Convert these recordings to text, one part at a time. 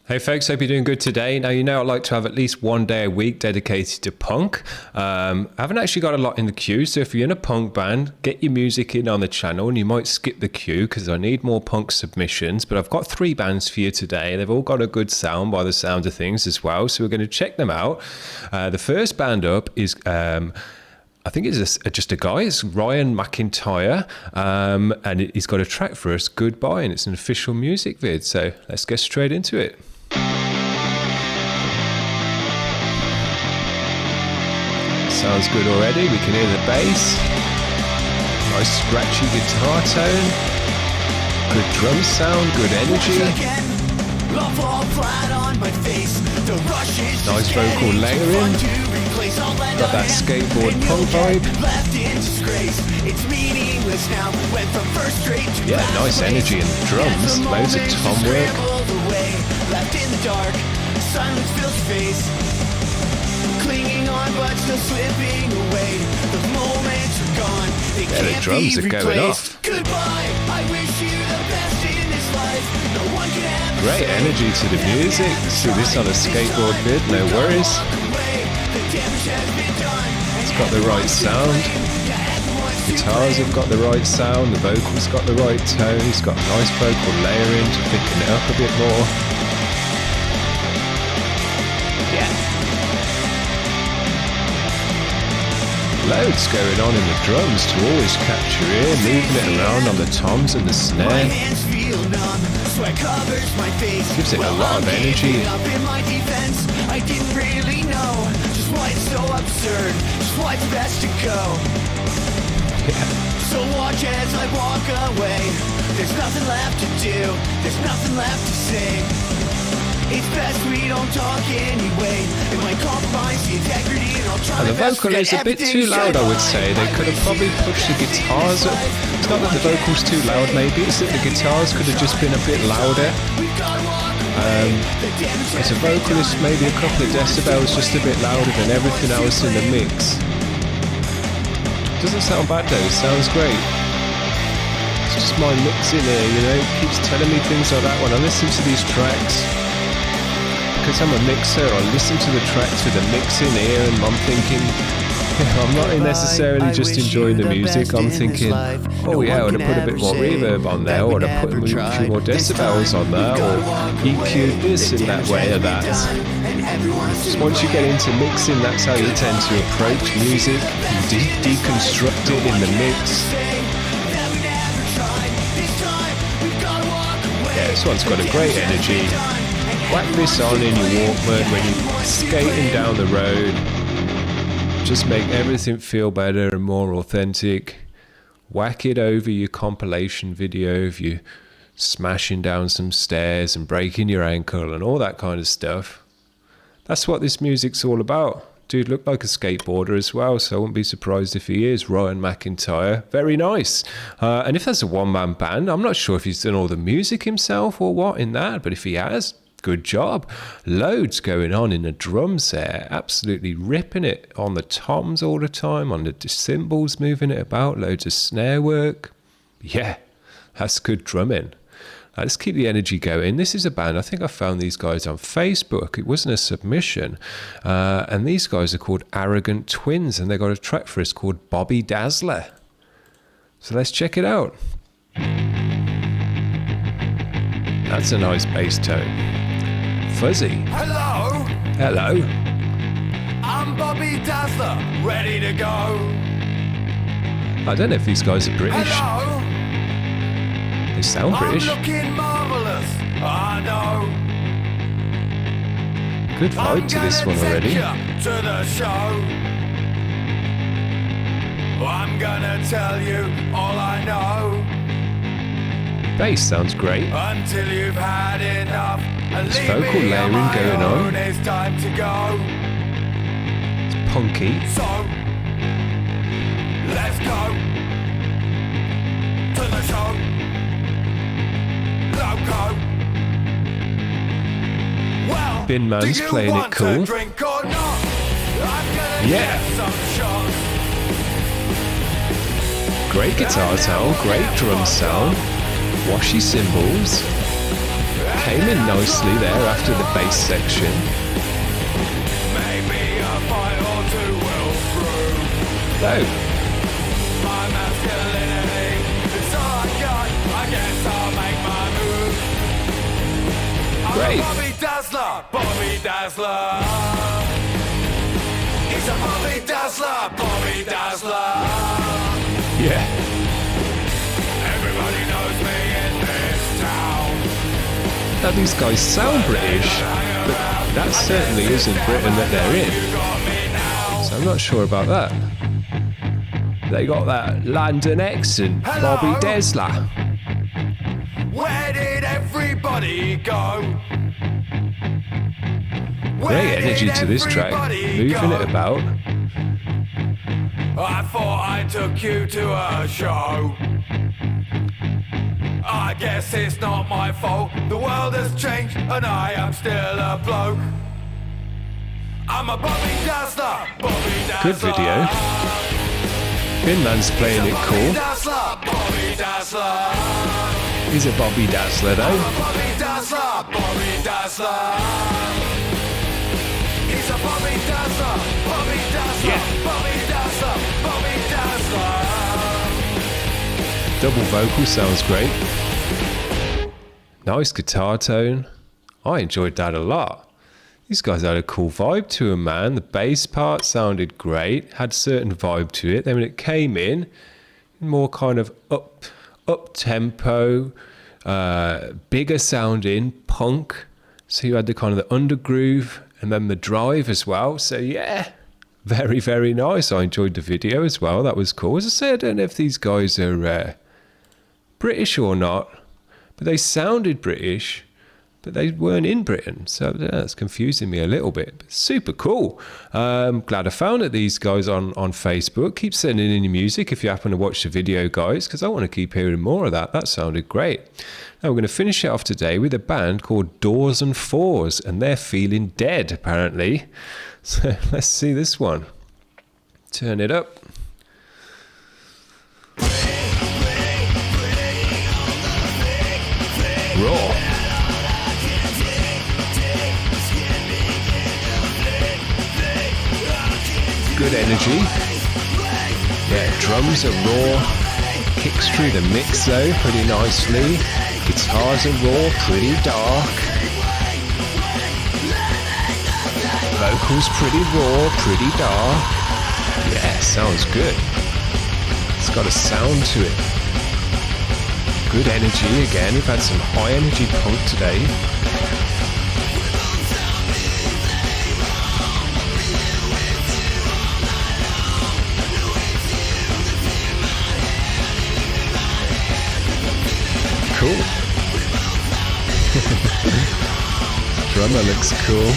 Hey folks, hope you're doing good today. Now, you know I like to have at least one day a week dedicated to punk. I haven't actually got a lot in the queue, so if you're in a punk band, get your music in on the channel and you might skip the queue because I need more punk submissions. But I've got 3 bands for you today. They've all got a good sound by the sound of things as well, so we're going to check them out. The first band up is... I think it's just a guy. It's Ryan MacIntyre, and he's got a track for us, Goodbye, and it's an official music vid. So let's get straight into it. Sounds good already. We can hear the bass. Nice scratchy guitar tone. Good drum sound, good energy. Nice vocal layering. Got that skateboard punk vibe. Yeah, nice energy in the drums. Loads of tom work. Yeah, the drums are going off. Great energy to the music. Let's do this on a skateboard vid, no worries. It's got the right sound. Guitars have got the right sound. The vocals got the right tone. It's got nice vocal layering to thicken it up a bit more. Yeah. Loads going on in the drums to always capture ear, moving it around on the toms and the snare. Gives it a lot of energy. I didn't really know just why it's so absurd, just why it's best to go. Yeah. So watch as I walk away. There's nothing left to do, there's nothing left to say. It's best we don't talk anyway. It might compromise the integrity and I'll try. And the vocal is a bit too loud, I would say. They could have probably pushed the guitars up. It's not that the vocal's too loud, maybe. It's that the guitars could have just been a bit louder. As a vocalist, maybe a couple of decibels just a bit louder than everything else in the mix. Doesn't sound bad though, it sounds great. It's just my mix in here, you know, it keeps telling me things like that when I listen to these tracks. Because I'm a mixer, I listen to the tracks with a mix in here and I'm thinking, I'm not necessarily just enjoying the music, I'm thinking, oh yeah, I would have put a bit more reverb on there, or I put a few more decibels on there, or EQ'd this in that way or that. Just once you get into mixing, that's how you tend to approach music. You deconstruct it in the mix. Yeah, this one's got a great energy. Whack this on in your Walkman when you're skating down the road. Just make everything feel better and more authentic. Whack it over your compilation video of you smashing down some stairs and breaking your ankle and all that kind of stuff. That's what this music's all about. Dude looked like a skateboarder as well, so I wouldn't be surprised if he is. Ryan MacIntyre. Very nice. And if that's a one-man band, I'm not sure if he's done all the music himself or what in that, but if he has, good job. Loads going on in the drums there. Absolutely ripping it on the toms all the time, on the cymbals, moving it about. Loads of snare work. Yeah, that's good drumming. Let's keep the energy going. This is a band, I think I found these guys on Facebook. It wasn't a submission. And these guys are called Arrogant Twins, and they got a track for us called Bobby Dazzler. So let's check it out. That's a nice bass tone. Fuzzy. Hello. Hello. I'm Bobby Dazzler, ready to go. I don't know if these guys are British. Hello. They sound British. I'm looking marvelous, I know. Good vibe to this one already. To the show. I'm gonna tell you all I know. Bass sounds great. Until you've had enough. There's vocal layering going on. It's time to go. It's punky. So let's go to the show. Loco. Well, Bin Man's playing it cool. Yeah. Great guitar sound, great drum sound, washy cymbals. Came in nicely there after the bass section. Maybe a fight or two will prove Oh, my masculinity. It's all I got. I guess I'll make my move. I'm Great. a Bobby Dazzler. Bobby Dazzler. He's a Bobby Dazzler. Bobby Dazzler. yeah. Everybody knows me in this town. Now these guys sound British, but that certainly isn't Britain that they're in. You got me now. So I'm not sure about that. They got that London accent, Hello? Bobby Dazzler. Where did everybody go? Great energy to this track, moving it about. I thought I took you to a show. I guess it's not my fault. The world has changed and I am still a bloke. I'm a Bobby Dazzler. Bobby Dazzler. Good video. Finland's playing it cool. Bobby Dazzler. He's a Bobby Dazzler though. Bobby Dazzler. Bobby Dazzler. He's a Bobby Dazzler. Bobby Dazzler. Yeah. Bobby Dazzler. Bobby Dazzler. Double vocal sounds great. Nice guitar tone. I enjoyed that a lot. These guys had a cool vibe to them, man. The bass part sounded great, had a certain vibe to it. Then when it came in, more kind of up tempo, bigger sounding, punk. So you had the kind of the undergroove and then the drive as well. So yeah, very, very nice. I enjoyed the video as well. That was cool. As I said, I don't know if these guys are British or not, but they sounded British, but they weren't in Britain. So that's confusing me a little bit. But super cool. Glad I found it, these guys on Facebook. Keep sending in your music if you happen to watch the video, guys, because I want to keep hearing more of that. That sounded great. Now we're going to finish it off today with a band called Doors and Fours, and they're feeling dead, apparently. So let's see this one. Turn it up. Raw. Good energy. Yeah, drums are raw. Kicks through the mix though pretty nicely. Guitars are raw, pretty dark. Vocals pretty raw, pretty dark. Yeah, sounds good. It's got a sound to it. Good energy again. We've had some high energy punk today. Cool. Drummer looks cool.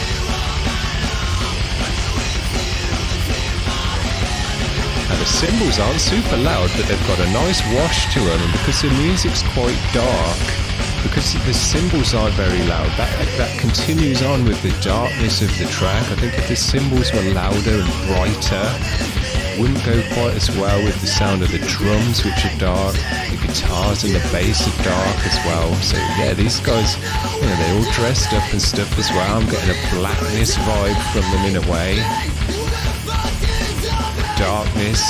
And the cymbals aren't super loud, but they've got a nice wash to them, and because the music's quite dark, because the cymbals aren't very loud, that continues on with the darkness of the track. I think if the cymbals were louder and brighter, it wouldn't go quite as well with the sound of the drums, which are dark. The guitars and the bass are dark as well. So yeah, these guys, you know, they're all dressed up and stuff as well. I'm getting a blackness vibe from them in a way. Darkness.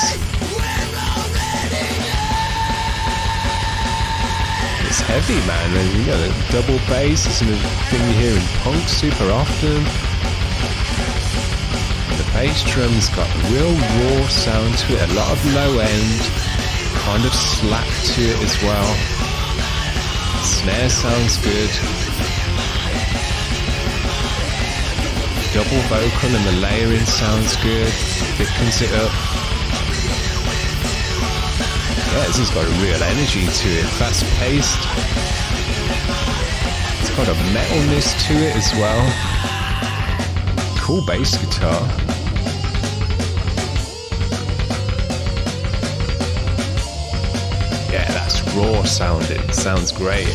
It's heavy, man. And you know, the double bass isn't a thing you hear in punk super often. And the bass drum's got a real raw sound to it, a lot of low end, kind of slap to it as well. Snare sounds good. Double vocal and the layering sounds good. Thickens it up. Yeah, this has got a real energy to it. Fast paced. It's got a metalness to it as well. Cool bass guitar. Yeah, that's raw sounding. Sounds great.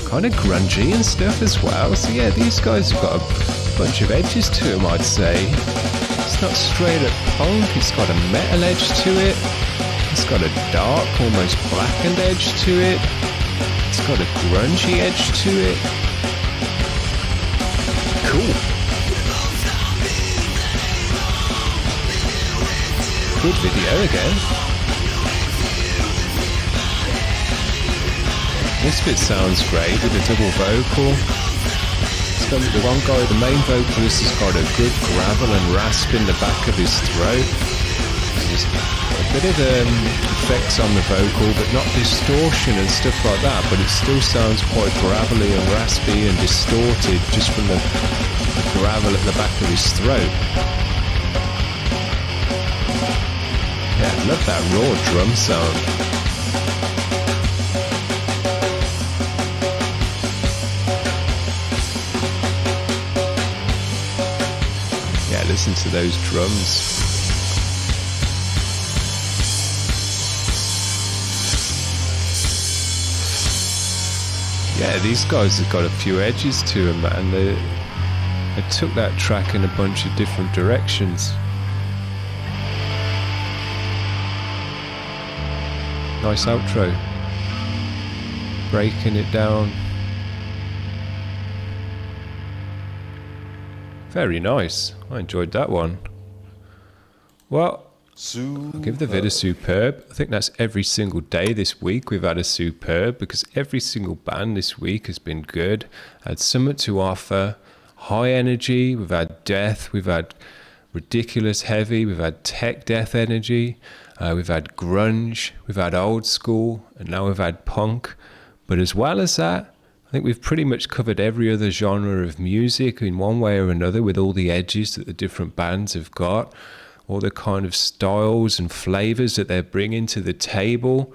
kind of grungy and stuff as well. So yeah, these guys have got a bunch of edges to them, I'd say. It's not straight up punk, it's got a metal edge to it. It's got a dark, almost blackened edge to it. It's got a grungy edge to it. Cool. Good video again. This bit sounds great with a double vocal. The one guy, the main vocalist, has got a good gravel and rasp in the back of his throat. There's a bit of effects on the vocal, but not distortion and stuff like that, but it still sounds quite gravelly and raspy and distorted just from the gravel at the back of his throat. Yeah, I love that raw drum sound. Listen to those drums. Yeah, these guys have got a few edges to them, man. They took that track in a bunch of different directions. Nice outro. Breaking it down. Very nice. I enjoyed that one. Well, I'll give the vid a superb. I think that's every single day this week we've had a superb, because every single band this week has been good. Had something to offer. High energy. We've had death. We've had ridiculous heavy. We've had tech death energy. We've had grunge. We've had old school. And now we've had punk. But as well as that, I think we've pretty much covered every other genre of music in one way or another, with all the edges that the different bands have got, all the kind of styles and flavours that they're bringing to the table.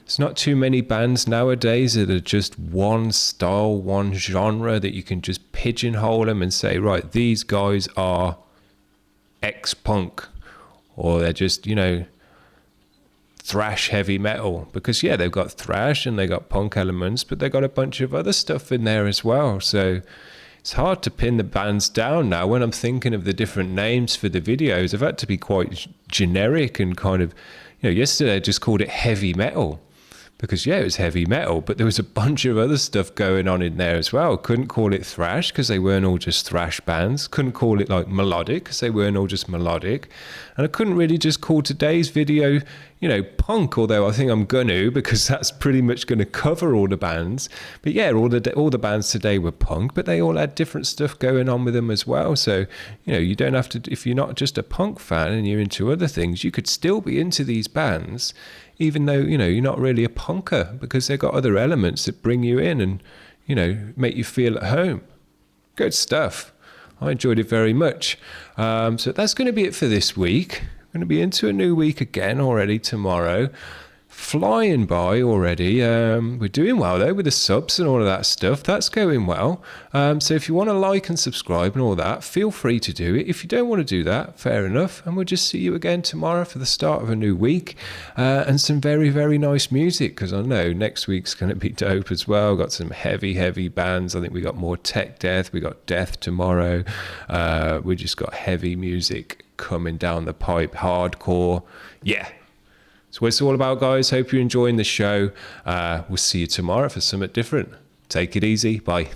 There's not too many bands nowadays that are just one style, one genre that you can just pigeonhole them and say, right, these guys are X-punk, or they're just, thrash heavy metal, because yeah, they've got thrash and they got punk elements, but they got a bunch of other stuff in there as well. So it's hard to pin the bands down now. When I'm thinking of the different names for the videos, I've had to be quite generic and kind of, yesterday I just called it heavy metal, because yeah, it was heavy metal, but there was a bunch of other stuff going on in there as well. Couldn't call it thrash because they weren't all just thrash bands. Couldn't call it like melodic because they weren't all just melodic. And I couldn't really just call today's video, punk, although I think I'm gonna, because that's pretty much going to cover all the bands. But yeah, all the bands today were punk, but they all had different stuff going on with them as well. So, you don't have to, if you're not just a punk fan and you're into other things, you could still be into these bands, even though, you're not really a punker, because they've got other elements that bring you in and, make you feel at home. Good stuff. I enjoyed it very much. So that's going to be it for this week. I'm going to be into a new week again already tomorrow. Flying by already. We're doing well though with the subs and all of that stuff. That's going well. So if you want to like and subscribe and all that, feel free to do it. If you don't want to do that, fair enough. And we'll just see you again tomorrow for the start of a new week, and some very, very nice music, because I know next week's going to be dope as well. Got some heavy, heavy bands. I think we got more tech death. We got death tomorrow. We just got heavy music coming down the pipe, hardcore. Yeah. So what it's all about, guys. Hope you're enjoying the show. We'll see you tomorrow for something different. Take it easy. Bye.